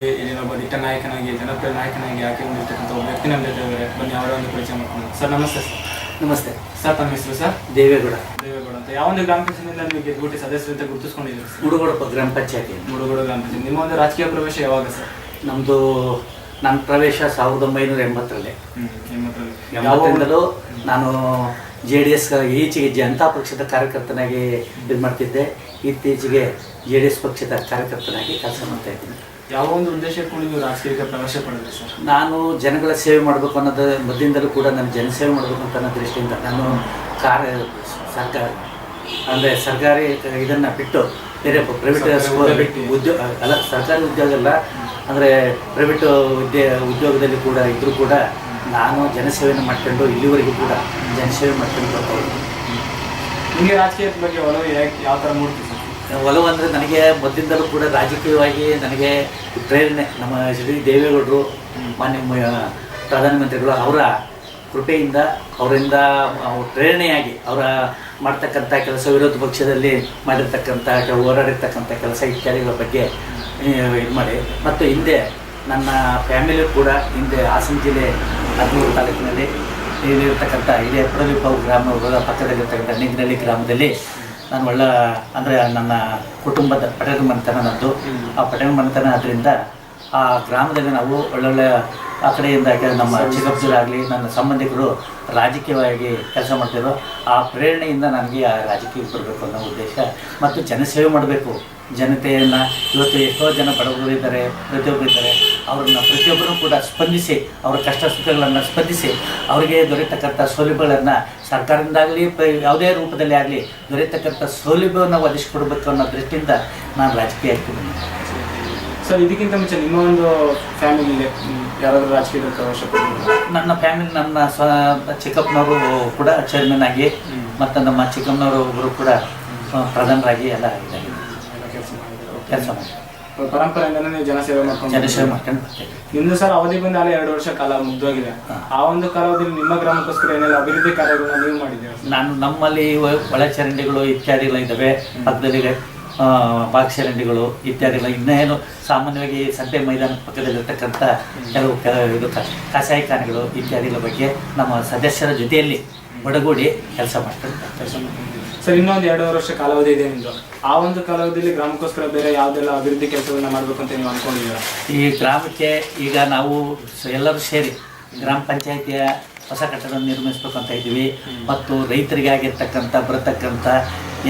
ಇಲ್ಲಿನ ಒಬ್ಬ ದಿಟ್ಟ ನಾಯಕನಾಗಿ ಜನಪ್ರಿಯ ನಾಯಕನಾಗಿ ಆಯ್ಕೆ ಹೊಂದಿರ್ತಕ್ಕಂಥ ಒಬ್ಬ ವ್ಯಕ್ತಿ ನಮ್ಮ ಜೊತೆ ಇದ್ದಾರೆ. ಬನ್ನಿ ಅವರ ಒಂದು ಪರಿಚಯ ಮಾಡ್ಕೊಂಡು. ಸರ್ ನಮಸ್ತೆ. ಸರ್ ನಮಸ್ತೆ ಸರ್, ತಮ್ಮ ಹೆಸರು? ಸರ್ ದೇವೇಗೌಡ. ದೇವೇಗೌಡ ಅಂತ ಯಾವ ಒಂದು ಗ್ರಾಮ ಪಂಚಾಯತಿಯಿಂದ ನೀವು ಗೆದ್ದುಬಿಟ್ಟು ಸದಸ್ಯರಂತ ಗುರುತಿಸ್ಕೊಂಡಿದ್ದೀರಿ ಸರ್? ಮುಡುಗೋಡಪ್ಪ ಗ್ರಾಮ ಪಂಚಾಯತಿ. ಮುಡುಗೋಡು ಗ್ರಾಮ ಪಂಚಾಯತಿ. ನಿಮ್ಮ ಒಂದು ರಾಜಕೀಯ ಪ್ರವೇಶ ಯಾವಾಗ ಸರ್? ನಮ್ಮದು ನನ್ನ ಪ್ರವೇಶ 1980ರಲ್ಲಿ. ಯಾವಾಗಲೂ ನಾನು JDS ಈಚೆಗೆ ಜನತಾ ಪಕ್ಷದ ಕಾರ್ಯಕರ್ತನಾಗಿ ಇದು ಮಾಡ್ತಿದ್ದೆ. ಇತ್ತೀಚೆಗೆ JDS ಪಕ್ಷದ ಕಾರ್ಯಕರ್ತನಾಗಿ ಕೆಲಸ ಮಾಡ್ತಾ ಇದ್ದೀನಿ. ಯಾವ ಒಂದು ಉದ್ದೇಶ ಇಟ್ಕೊಂಡು ನೀವು ರಾಜಕೀಯಕ್ಕೆ ಪ್ರವೇಶ ಪಡೆದ್ರಿ ಸರ್? ನಾನು ಜನಗಳ ಸೇವೆ ಮಾಡಬೇಕು ಅನ್ನೋದು ಮೊದಲಿಂದಲೂ ಕೂಡ ನಾನು ಜನಸೇವೆ ಮಾಡಬೇಕು ಅಂತ ಅನ್ನೋ ದೃಷ್ಟಿಯಿಂದ ನಾನು ಸರ್ಕಾರ ಅಂದರೆ ಸರ್ಕಾರಿ ಇದನ್ನು ಬಿಟ್ಟು ಬೇರೆ ಪ್ರೈವೇಟ್ ಉದ್ಯೋಗ ಅಲ್ಲ, ಸರ್ಕಾರಿ ಉದ್ಯೋಗ ಅಲ್ಲ, ಅಂದರೆ ಪ್ರೈವೇಟ್ ಉದ್ಯೋಗದಲ್ಲಿ ಕೂಡ ಇದ್ದರೂ ಕೂಡ ನಾನು ಜನಸೇವೆಯನ್ನು ಮಾಡ್ಕೊಂಡು ಇಲ್ಲಿವರೆಗೂ ಕೂಡ ಜನಸೇವೆ ಮಾಡ್ಕೊಂಡು ಬರ್ತಾ ಇದ್ದೀನಿ. ನಿಮಗೆ ರಾಜಕೀಯದ ಬಗ್ಗೆ ಒಲವು ಯಾವ ಥರ ಮೂಡ್ತೀವಿ ಸರ್? ಒಲವು ಅಂದರೆ ನನಗೆ ಮೊದಲಿಂದಲೂ ಕೂಡ ರಾಜಕೀಯವಾಗಿ ನನಗೆ ಪ್ರೇರಣೆ ನಮ್ಮ ಶ್ರೀ ದೇವೇಗೌಡರು ಮಾನ್ಯ ಪ್ರಧಾನಮಂತ್ರಿಗಳು ಅವರ ಕೃಪೆಯಿಂದ ಅವರಿಂದ ಪ್ರೇರಣೆಯಾಗಿ ಅವರ ಮಾಡ್ತಕ್ಕಂಥ ಕೆಲಸ, ವಿರೋಧ ಪಕ್ಷದಲ್ಲಿ ಮಾಡಿರ್ತಕ್ಕಂಥ ಹೋರಾಡಿರ್ತಕ್ಕಂಥ ಕೆಲಸ ಇತ್ಯಾದಿಗಳ ಬಗ್ಗೆ ಇದು ಮಾಡಿ, ಮತ್ತು ಹಿಂದೆ ನನ್ನ ಫ್ಯಾಮಿಲಿ ಕೂಡ ಹಿಂದೆ ಹಾಸನ ಜಿಲ್ಲೆ ಹದಿಮೂರು ತಾಲೂಕಿನಲ್ಲಿ ಇಲ್ಲಿರ್ತಕ್ಕಂಥ ಇದೇ ಪ್ರದೀಪ ಗ್ರಾಮ ಪಕ್ಕದಲ್ಲಿರ್ತಕ್ಕಂಥ ನಿಗ್ನಳ್ಳಿ ಗ್ರಾಮದಲ್ಲಿ ನಾನು ಅಂದರೆ ನನ್ನ ಕುಟುಂಬದ ಪಟೇಲ್ ಮನೆತನ ನನ್ನದು. ಆ ಪಟೇಲ್ ಮನೆತನ ಅದರಿಂದ ಆ ಗ್ರಾಮದಲ್ಲಿ ನಾವು ಒಳ್ಳೊಳ್ಳೆ ಆ ಕಡೆಯಿಂದ ನಮ್ಮ ಚಿಕ್ಕಪ್ಪರಾಗಲಿ ನನ್ನ ಸಂಬಂಧಿಕರು ರಾಜಕೀಯವಾಗಿ ಕೆಲಸ ಮಾಡ್ತಿದ್ರು. ಆ ಪ್ರೇರಣೆಯಿಂದ ನನಗೆ ಆ ರಾಜಕೀಯಕ್ಕೆ ಬರಬೇಕು ಅನ್ನೋ ಉದ್ದೇಶ ಮತ್ತು ಜನಸೇವೆ ಮಾಡಬೇಕು. ಜನತೆಯನ್ನು ಇವತ್ತು ಎಷ್ಟೋ ಜನ ಬಡವರು ಇದ್ದಾರೆ, ಪ್ರತಿಯೊಬ್ಬರು ಇದ್ದಾರೆ, ಪ್ರತಿಯೊಬ್ಬರೂ ಕೂಡ ಸ್ಪಂದಿಸಿ ಅವರ ಕಷ್ಟ ಸುಖಗಳನ್ನು ಸ್ಪಂದಿಸಿ ಅವರಿಗೆ ದೊರೆಯತಕ್ಕಂಥ ಸೌಲಭ್ಯಗಳನ್ನು ಸರ್ಕಾರದಿಂದಾಗಲಿ ಯಾವುದೇ ರೂಪದಲ್ಲಿ ಆಗಲಿ ದೊರೆಯತಕ್ಕಂಥ ಸೌಲಭ್ಯವನ್ನು ಒದಗಿಸಿಕೊಡ್ಬೇಕು ಅನ್ನೋ ದೃಷ್ಟಿಯಿಂದ ನಾನು ರಾಜಕೀಯ ಆಗ್ತೀನಿ. ಸರ್, ಇದಕ್ಕಿಂತ ಮುಂಚೆ ನಿಮ್ಮ ಒಂದು ಫ್ಯಾಮಿಲಿಯಲ್ಲಿ ಯಾರಾದರೂ ರಾಜಕೀಯದಲ್ಲಿ ಪ್ರವೇಶ ಪಡೆದಿಲ್ಲ? ನನ್ನ ಫ್ಯಾಮಿಲಿ ನನ್ನ ಚಿಕ್ಕಪ್ಪನವರು ಕೂಡ ಚೇರ್ಮನ್ ಆಗಿ ಮತ್ತು ನಮ್ಮ ಚಿಕ್ಕಮ್ಮನವರು ಒಬ್ಬರು ಕೂಡ ಪ್ರಧಾನರಾಗಿ ಎಲ್ಲ ಇದಾಗಿದೆ, ಕೆಲಸ ಮಾಡಿ ಪರಂಪರೆಯಿಂದಲೇ ನೀವು ಜನಸೇವೆ ಮಾಡ್ಕೊಂಡು ನಿಮ್ದು ಸರ್ ಅವಧಿ ಬಂದು ಅಲ್ಲೇ 2 ವರ್ಷ ಕಾಲ ಮುಗ್ದೋಗಿದೆ. ಆ ಒಂದು ಕಾಲಾವಧಿಯಲ್ಲಿ ನಿಮ್ಮ ಗ್ರಾಮಕ್ಕೋಸ್ಕರ ಏನೆಲ್ಲ ಅಭಿವೃದ್ಧಿ ಕಾರ್ಯಗಳನ್ನ ನೀವು ಮಾಡಿದ್ದೀರಾ? ನಮ್ಮಲ್ಲಿ ಒಳಚರಂಡಿಗಳು ಇತ್ಯಾದಿಗಳು ಇದ್ದಾವೆ, ಪಕ್ಕದಲ್ಲಿ ಬಾಕ್ಸರಂಡಿಗಳು ಇತ್ಯಾದಿಗಳು, ಇನ್ನೇನು ಸಾಮಾನ್ಯವಾಗಿ ಸಂತೆ ಮೈದಾನ ಪಕ್ಕದಲ್ಲಿರ್ತಕ್ಕಂಥ ಕೆಲವು ಇದು ಕಸಾಯಿಖಾನೆಗಳು ಇತ್ಯಾದಿಗಳ ಬಗ್ಗೆ ನಮ್ಮ ಸದಸ್ಯರ ಜೊತೆಯಲ್ಲಿ ಒಡಗೂಡಿ ಕೆಲಸ ಮಾಡ್ಕೊಂಡು ಸರ್, ಇನ್ನೊಂದು 2 ವರ್ಷ ಕಾಲಾವಧಿ ಇದೆ ನಿಮ್ಮದು. ಆ ಒಂದು ಕಾಲಾವಧಿಯಲ್ಲಿ ಗ್ರಾಮಕ್ಕೋಸ್ಕರ ಬೇರೆ ಯಾವುದೆಲ್ಲ ಅಭಿವೃದ್ಧಿ ಕೆಲಸಗಳನ್ನ ಮಾಡಬೇಕು ಅಂತ ನೀವು ಅಂದ್ಕೊಂಡಿದ್ದೀರಾ? ಈ ಗ್ರಾಮಕ್ಕೆ ಈಗ ನಾವು ಎಲ್ಲರೂ ಸೇರಿ ಗ್ರಾಮ ಪಂಚಾಯಿತಿಯ ಹೊಸ ಕಟ್ಟಡವನ್ನು ನಿರ್ಮಿಸಬೇಕು ಅಂತ ಇದ್ದೀವಿ. ಮತ್ತು ರೈತರಿಗೆ ಆಗಿರ್ತಕ್ಕಂಥ ಬರತಕ್ಕಂಥ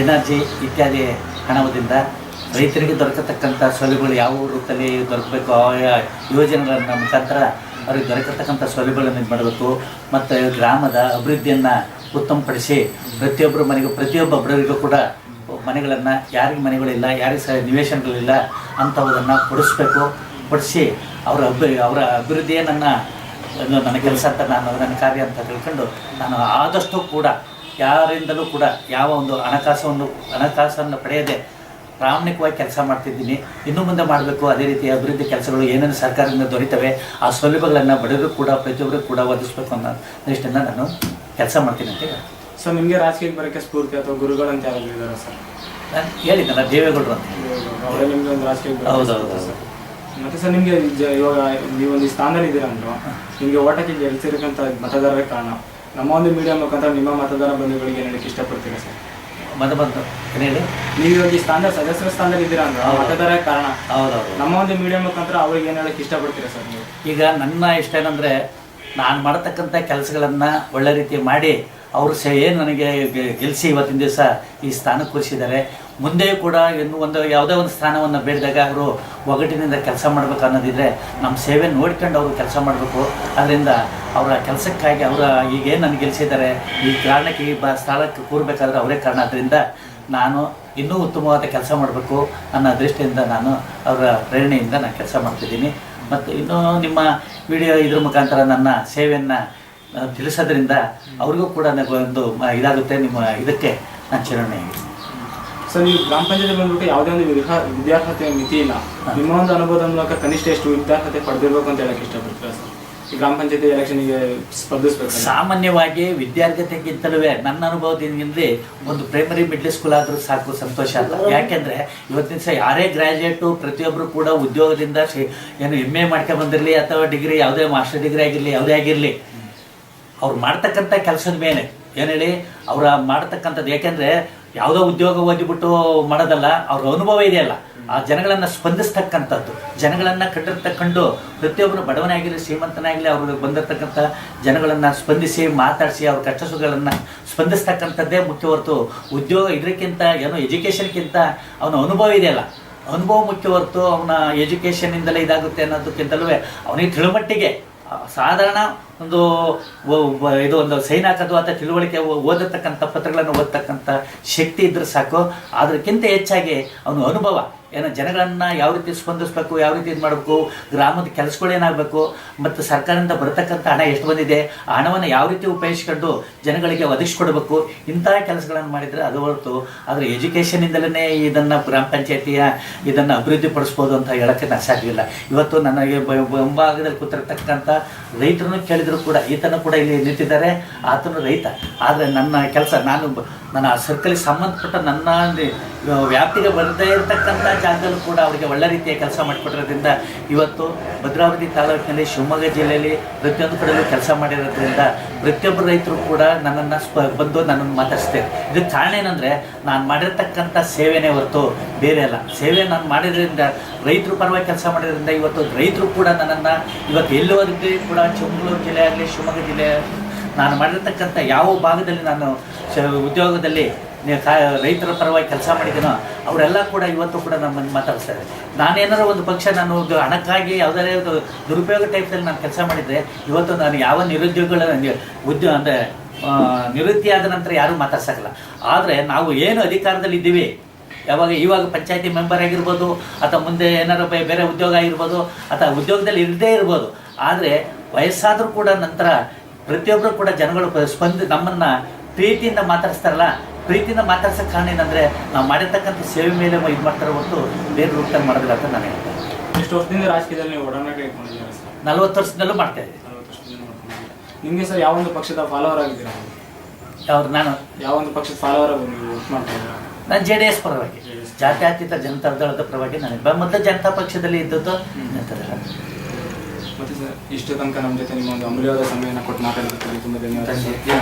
ಎನರ್ಜಿ ಇತ್ಯಾದಿ ಹಣದಿಂದ ರೈತರಿಗೆ ದೊರಕತಕ್ಕಂಥ ಸೌಲಭ್ಯಗಳು ಯಾವ ರೂಪದಲ್ಲಿ ದೊರಕಬೇಕು, ಆ ಯೋಜನೆಗಳ ಮುಖಾಂತರ ಅವ್ರಿಗೆ ದೊರಕತಕ್ಕಂಥ ಸೌಲಭ್ಯಗಳನ್ನು ಇದು ಮಾಡಬೇಕು. ಮತ್ತು ಗ್ರಾಮದ ಅಭಿವೃದ್ಧಿಯನ್ನು ಉತ್ತಮಪಡಿಸಿ ಪ್ರತಿಯೊಬ್ಬ ಬಡವರಿಗೂ ಕೂಡ ಮನೆಗಳನ್ನು, ಯಾರಿಗೆ ಮನೆಗಳಿಲ್ಲ, ಯಾರಿಗೆ ನಿವೇಶನಗಳಿಲ್ಲ ಅಂಥವುದನ್ನು ಕೊಡಿಸಿ ಅವರ ಅಭಿವೃದ್ಧಿಯೇ ನನ್ನ ಕೆಲಸ ಅಂತ ನನ್ನ ಕಾರ್ಯ ಅಂತ ತಿಳ್ಕೊಂಡು ನಾನು ಆದಷ್ಟು ಕೂಡ ಯಾರಿಂದಲೂ ಕೂಡ ಯಾವ ಒಂದು ಹಣಕಾಸನ್ನು ಪಡೆಯದೆ ಪ್ರಾಮಾಣಿಕವಾಗಿ ಕೆಲಸ ಮಾಡ್ತಿದ್ದೀನಿ. ಇನ್ನು ಮುಂದೆ ಮಾಡಬೇಕು. ಅದೇ ರೀತಿ ಅಭಿವೃದ್ಧಿ ಕೆಲಸಗಳು ಏನೇನು ಸರ್ಕಾರದಿಂದ ದೊರೀತವೆ ಆ ಸೌಲಭ್ಯಗಳನ್ನು ಬಡವರು ಕೂಡ ಪ್ರತಿಯೊಬ್ಬರಿಗೂ ಕೂಡ ಒದಗಿಸ್ಬೇಕು ಅನ್ನೋ ದೃಷ್ಟಿಯಿಂದ ನಾನು ಕೆಲಸ ಮಾಡ್ತೀನಿ ಅಂತ ಹೇಳಿ. ಸರ್, ನಿಮಗೆ ರಾಜಕೀಯಕ್ಕೆ ಬರೋಕ್ಕೆ ಸ್ಫೂರ್ತಿ ಅಥವಾ ಗುರುಗಳು ಅಂತ ಯಾರು ಇದ್ದಾರೆ ಸರ್? ನಾನು ಹೇಳಿದ್ದಲ್ಲ, ದೇವೇಗೌಡರು ಅಂತ. ಅವರೇ ನಿಮಗೆ ಒಂದು ರಾಜಕೀಯಕ್ಕೆ ಹೌದೌದು ಸರ್. ಮತ್ತು ಸರ್, ನಿಮಗೆ ಇವಾಗ ನೀವೊಂದು ಸ್ಥಾನದಲ್ಲಿ ಇದ್ದೀರ ಅಂದರು, ನಿಮಗೆ ಓಟಕ್ಕೆ ಗೆಲ್ಸಿರಕ್ಕಂಥ ಮತದಾರರೇ ಕಾರಣ. ನಮ್ಮ ಒಂದು ಮೀಡಿಯಾ ಮುಖಾಂತರ ನಿಮ್ಮ ಮತದಾರ ಬಂಧುಗಳಿಗೆ ಏನು ಹೇಳಕ್ಕೆ ಇಷ್ಟಪಡ್ತೀರಾ ಸರ್? ಏನು ಹೇಳಿ? ನೀವು ಇವಾಗ ಈ ಸದಸ್ಯರ ಸ್ಥಾನದಲ್ಲಿ ಇದ್ದೀರಾ ಅಂದ್ರೆ ಮತದಾರ ಕಾರಣ. ಹೌದೌದು. ನಮ್ಮ ಒಂದು ಮೀಡಿಯಾ ಮುಖಾಂತರ ಅವ್ರಿಗೆ ಏನು ಹೇಳಕ್ಕೆ ಇಷ್ಟಪಡ್ತೀರಾ ಸರ್ ನೀವು? ಈಗ ನನ್ನ ಇಷ್ಟ ಏನಂದರೆ, ನಾನು ಮಾಡತಕ್ಕಂಥ ಕೆಲಸಗಳನ್ನು ಒಳ್ಳೆ ರೀತಿ ಮಾಡಿ ಅವರು ಏನು ನನಗೆ ಗೆಲ್ಲಿಸಿ ಇವತ್ತಿನ ದಿವಸ ಈ ಸ್ಥಾನಕ್ಕೆ ಕೂರಿಸಿದ್ದಾರೆ. ಮುಂದೆಯೂ ಕೂಡ ಯಾವುದೇ ಒಂದು ಸ್ಥಾನವನ್ನು ಬೇಡಿದಾಗ ಅವರು ಒಗ್ಗಟ್ಟಿನಿಂದ ಕೆಲಸ ಮಾಡಬೇಕು ಅನ್ನೋದಿದ್ರೆ ನಮ್ಮ ಸೇವೆ ನೋಡ್ಕೊಂಡು ಅವರು ಕೆಲಸ ಮಾಡಬೇಕು. ಅದರಿಂದ ಅವರ ಕೆಲಸಕ್ಕಾಗಿ ಈಗೇನು ನನಗೆ ಗೆಲ್ಲಿಸಿದ್ದಾರೆ, ಈ ಕಾರಣಕ್ಕೆ ಈ ಸ್ಥಳಕ್ಕೆ ಕೂರಬೇಕಾದ್ರೆ ಅವರೇ ಕಾರಣ. ಆದ್ದರಿಂದ ನಾನು ಇನ್ನೂ ಉತ್ತಮವಾದ ಕೆಲಸ ಮಾಡಬೇಕು ಅನ್ನೋ ದೃಷ್ಟಿಯಿಂದ ನಾನು ಅವರ ಪ್ರೇರಣೆಯಿಂದ ನಾನು ಕೆಲಸ ಮಾಡ್ತಿದ್ದೀನಿ. ಮತ್ತು ಇನ್ನೂ ನಿಮ್ಮ ವಿಡಿಯೋ ಇದ್ರ ಮುಖಾಂತರ ನನ್ನ ಸೇವೆಯನ್ನು ತಿಳಿಸೋದ್ರಿಂದ ಅವ್ರಿಗೂ ಕೂಡ ಒಂದು ಇದಾಗುತ್ತೆ. ನಿಮ್ಮ ಇದಕ್ಕೆ ನಾನು ಚಿರಣೆ. ಸರ್, ನೀವು ಗ್ರಾಮ ಪಂಚಾಯತಿ ಬಂದ್ಬಿಟ್ಟು ಯಾವುದೇ ಒಂದು ವಿದ್ಯಾರ್ಹತೆ ಮಿತಿ ಇಲ್ಲ. ನಿಮ್ಮ ಒಂದು ಅನುಭವದ ಮೂಲಕ ಕನಿಷ್ಠ ಎಷ್ಟು ವಿದ್ಯಾರ್ಹತೆ ಪಡೆದಿರ್ಬೇಕು ಅಂತ ಹೇಳಕ್ಕೆ ಇಷ್ಟಪಡ್ತೀರಾ ಸರ್? ಈ ಗ್ರಾಮ ಪಂಚಾಯತಿ ಎಲೆಕ್ಷನ್ಗೆ ಸ್ಪರ್ಧಿಸ್ಬೇಕು? ಸಾಮಾನ್ಯವಾಗಿ ವಿದ್ಯಾರ್ಥಿಗಿಂತಲೂ ನನ್ನ ಅನುಭವದಿಂದ ಒಂದು ಪ್ರೈಮರಿ ಮಿಡ್ಲ್ ಸ್ಕೂಲ್ ಆದರೂ ಸಾಕು, ಸಂತೋಷ ಅಂತ. ಯಾಕೆಂದರೆ ಇವತ್ತಿನ ದಿವಸ ಯಾರೇ ಗ್ರ್ಯಾಜುಯೇಟು ಪ್ರತಿಯೊಬ್ಬರು ಕೂಡ ಉದ್ಯೋಗದಿಂದ ಏನು MA ಮಾಡ್ಕೊಂಡು ಬಂದಿರಲಿ ಅಥವಾ ಡಿಗ್ರಿ ಯಾವುದೇ ಮಾಸ್ಟರ್ ಡಿಗ್ರಿ ಆಗಿರಲಿ ಯಾವುದೇ ಆಗಿರಲಿ, ಅವ್ರು ಮಾಡ್ತಕ್ಕಂಥ ಕೆಲಸದ ಮೇಲೆ ಏನು ಹೇಳಿ ಅವರ ಮಾಡ್ತಕ್ಕಂಥದ್ದು. ಯಾಕೆಂದರೆ ಯಾವುದೋ ಉದ್ಯೋಗ ಓದಿಬಿಟ್ಟು ಮಾಡೋದಲ್ಲ, ಅವ್ರ ಅನುಭವ ಇದೆಯಲ್ಲ, ಆ ಜನಗಳನ್ನು ಸ್ಪಂದಿಸ್ತಕ್ಕಂಥದ್ದು, ಜನಗಳನ್ನು ಕಂಡು ಪ್ರತಿಯೊಬ್ಬರು ಬಡವನೇ ಆಗಿರಲಿ ಶ್ರೀಮಂತನೇ ಆಗಲಿ ಅವ್ರಿಗೆ ಬಂದಿರತಕ್ಕಂಥ ಜನಗಳನ್ನು ಸ್ಪಂದಿಸಿ ಮಾತಾಡಿಸಿ ಅವ್ರ ಕಷ್ಟ ಸುಖಗಳನ್ನು ಸ್ಪಂದಿಸ್ತಕ್ಕಂಥದ್ದೇ ಮುಖ್ಯ ಹೊರತು ಉದ್ಯೋಗ ಇದಕ್ಕಿಂತ ಏನೋ ಎಜುಕೇಷನ್ಗಿಂತ ಅವನ ಅನುಭವ ಇದೆಯಲ್ಲ, ಅನುಭವ ಮುಖ್ಯ ಹೊರತು ಅವನ ಎಜುಕೇಷನಿಂದಲೇ ಇದಾಗುತ್ತೆ ಅನ್ನೋದಕ್ಕಿಂತಲೂ ಅವನಿಗೆ ತಿಳುಮಟ್ಟಿಗೆ ಸಾಧಾರಣ ಒಂದು ಸೈನ್ ಹಾಕೋದು ಅಥವಾ ತಿಳುವಳಿಕೆ ಓದತಕ್ಕಂಥ ಪತ್ರಗಳನ್ನು ಓದತಕ್ಕಂಥ ಶಕ್ತಿ ಇದ್ರೆ ಸಾಕು. ಅದಕ್ಕಿಂತ ಹೆಚ್ಚಾಗಿ ಅವನು ಅನುಭವ ಏನೋ ಜನಗಳನ್ನು ಯಾವ ರೀತಿ ಸ್ಪಂದಿಸಬೇಕು, ಯಾವ ರೀತಿ ಇದು ಮಾಡಬೇಕು, ಗ್ರಾಮದ ಕೆಲಸಗಳೇನಾಗಬೇಕು, ಮತ್ತು ಸರ್ಕಾರದಿಂದ ಬರತಕ್ಕಂಥ ಹಣ ಎಷ್ಟು ಬಂದಿದೆ, ಆ ಹಣವನ್ನು ಯಾವ ರೀತಿ ಉಪಯೋಗಿಸ್ಕೊಂಡು ಜನಗಳಿಗೆ ಒದಗಿಸ್ಕೊಡ್ಬೇಕು, ಇಂತಹ ಕೆಲಸಗಳನ್ನು ಮಾಡಿದರೆ ಅದು ಹೊರತು ಆದರೆ ಎಜುಕೇಷನಿಂದಲೇ ಇದನ್ನು ಗ್ರಾಮ ಪಂಚಾಯತಿಯ ಇದನ್ನು ಅಭಿವೃದ್ಧಿಪಡಿಸ್ಬೋದು ಅಂತ ಹೇಳೋಕ್ಕೆ ನಾನು ಸಾಧ್ಯವಿಲ್ಲ. ಇವತ್ತು ನನಗೆ ಮುಂಭಾಗದಲ್ಲಿ ಕೂತಿರ್ತಕ್ಕಂಥ ರೈತರನ್ನು ಕೇಳಿದರೂ ಕೂಡ ಈತನೂ ಕೂಡ ಇಲ್ಲಿ ನಿಂತಿದ್ದಾರೆ, ಆತನು ರೈತ. ಆದರೆ ನನ್ನ ಕೆಲಸ ನನ್ನ ಸರ್ಕಲಿಗೆ ಸಂಬಂಧಪಟ್ಟ ನನ್ನ ವ್ಯಾಪ್ತಿಗೆ ಬರದೇ ಇರತಕ್ಕಂಥ ಜಾಗದಲ್ಲೂ ಕೂಡ ಅವರಿಗೆ ಒಳ್ಳೆ ರೀತಿಯ ಕೆಲಸ ಮಾಡಿಕೊಟ್ಟಿರೋದ್ರಿಂದ ಇವತ್ತು ಭದ್ರಾವತಿ ತಾಲೂಕಿನಲ್ಲಿ ಶಿವಮೊಗ್ಗ ಜಿಲ್ಲೆಯಲ್ಲಿ ಪ್ರತಿಯೊಂದು ಕಡೆಯಲ್ಲೂ ಕೆಲಸ ಮಾಡಿರೋದ್ರಿಂದ ಪ್ರತಿಯೊಬ್ಬರು ರೈತರು ಕೂಡ ನನ್ನನ್ನು ಬಂದು ನನ್ನನ್ನು ಮಾತಾಡಿಸ್ತೇವೆ. ಇದಕ್ಕೆ ಕಾರಣ ಏನಂದರೆ ನಾನು ಮಾಡಿರ್ತಕ್ಕಂಥ ಸೇವೆನೇ ಹೊರತು ಬೇರೆ ಅಲ್ಲ. ಸೇವೆ ನಾನು ಮಾಡಿದ್ರಿಂದ ರೈತರು ಪರವಾಗಿ ಕೆಲಸ ಮಾಡಿದ್ರಿಂದ ಇವತ್ತು ರೈತರು ಕೂಡ ನನ್ನನ್ನು ಇವತ್ತು ಎಲ್ಲೋದಕ್ಕೆ ಕೂಡ ಚಿಕ್ಕಮಗಳೂರು ಜಿಲ್ಲೆ ಆಗಲಿ ಶಿವಮೊಗ್ಗ ಜಿಲ್ಲೆ ನಾನು ಮಾಡಿರ್ತಕ್ಕಂಥ ಯಾವ ಭಾಗದಲ್ಲಿ ನಾನು ಉದ್ಯೋಗದಲ್ಲಿ ರೈತರ ಪರವಾಗಿ ಕೆಲಸ ಮಾಡಿದ್ದೀನೋ ಅವರೆಲ್ಲ ಕೂಡ ಇವತ್ತು ಕೂಡ ನಮ್ಮನ್ನು ಮಾತಾಡಿಸ್ತಾರೆ. ನಾನೇನಾದ್ರು ಒಂದು ಪಕ್ಷ ನಾನು ಹಣಕ್ಕಾಗಿ ಯಾವುದೇ ದುರುಪಯೋಗ ಟೈಪ್ದಲ್ಲಿ ನಾನು ಕೆಲಸ ಮಾಡಿದರೆ ಇವತ್ತು ನಾನು ಯಾವ ನಿರುದ್ಯೋಗಗಳ ಅಂದರೆ ನಿವೃತ್ತಿ ಆದ ನಂತರ ಯಾರೂ ಮಾತಾಡ್ಸೋಲ್ಲ. ಆದರೆ ನಾವು ಏನು ಅಧಿಕಾರದಲ್ಲಿ ಇದ್ದೀವಿ, ಇವಾಗ ಪಂಚಾಯತಿ ಮೆಂಬರ್ ಆಗಿರ್ಬೋದು ಅಥವಾ ಮುಂದೆ ಏನಾರು ಬೇರೆ ಉದ್ಯೋಗ ಆಗಿರ್ಬೋದು ಅಥವಾ ಉದ್ಯೋಗದಲ್ಲಿ ಇರದೇ ಇರ್ಬೋದು, ಆದರೆ ವಯಸ್ಸಾದರೂ ಕೂಡ ನಂತರ ಪ್ರತಿಯೊಬ್ಬರು ಕೂಡ ಜನಗಳು ನಮ್ಮನ್ನು ಪ್ರೀತಿಯಿಂದ ಮಾತಾಡಿಸ್ತಾರಲ್ಲ, ಪ್ರೀತಿಯಿಂದ ಮಾತಾಡ್ಸೋಕ್ಕೆ ಕಾರಣ ಏನಂದರೆ ನಾವು ಮಾಡಿರ್ತಕ್ಕಂಥ ಸೇವೆ ಮೇಲೆ ಇದು ಮಾಡ್ತಾರೆ ಹೊರತು ಬೇರೆ ರೂಪದಲ್ಲಿ ಮಾಡೋದಿಲ್ಲ ಅಂತ ನಾನು ಹೇಳ್ತೇನೆ. ಎಷ್ಟು ವರ್ಷದಿಂದ ರಾಜಕೀಯದಲ್ಲಿ ನೀವು ಒಡನಾಟ ಇಟ್ಕೊಂಡಿದ್ದೀರಾ ಸರ್? 40 ವರ್ಷದಲ್ಲೂ ಮಾಡ್ತಾ ಇದ್ದೀವಿ. 40 ವರ್ಷದಿಂದ ನಿಮಗೆ ಸರ್ ಯಾವ ಒಂದು ಪಕ್ಷದ ಫಾಲೋವರ್ ಆಗಿದ್ದೀರಾ? ನಾನು ಯಾವ ಒಂದು ಪಕ್ಷದ ಫಾಲೋವರ್ ಆಗಿ ನೀವು ವರ್ಕ್ ಮಾಡ್ತಾ ಇದ್ದೀರಾ? ನಾನು JDS ಪರವಾಗಿ, ಜಾತ್ಯತೀತ ಜನತಾ ದಳದ ಪರವಾಗಿ ನಾನು ಮೊದಲು ಜನತಾ ಪಕ್ಷದಲ್ಲಿ ಇದ್ದದ್ದು. ಮತ್ತೆ ಸರ್ ಇಷ್ಟು ತನಕ ನಮ್ಮ ಜೊತೆ ನಿಮ್ಮ ಒಂದು ಅಮೂಲ್ಯವಾದ ಸಮಯವನ್ನು ಕೊಟ್ಟು ಮಾತಾಡೋದಕ್ಕೆ ತುಂಬ ಧನ್ಯವಾದ.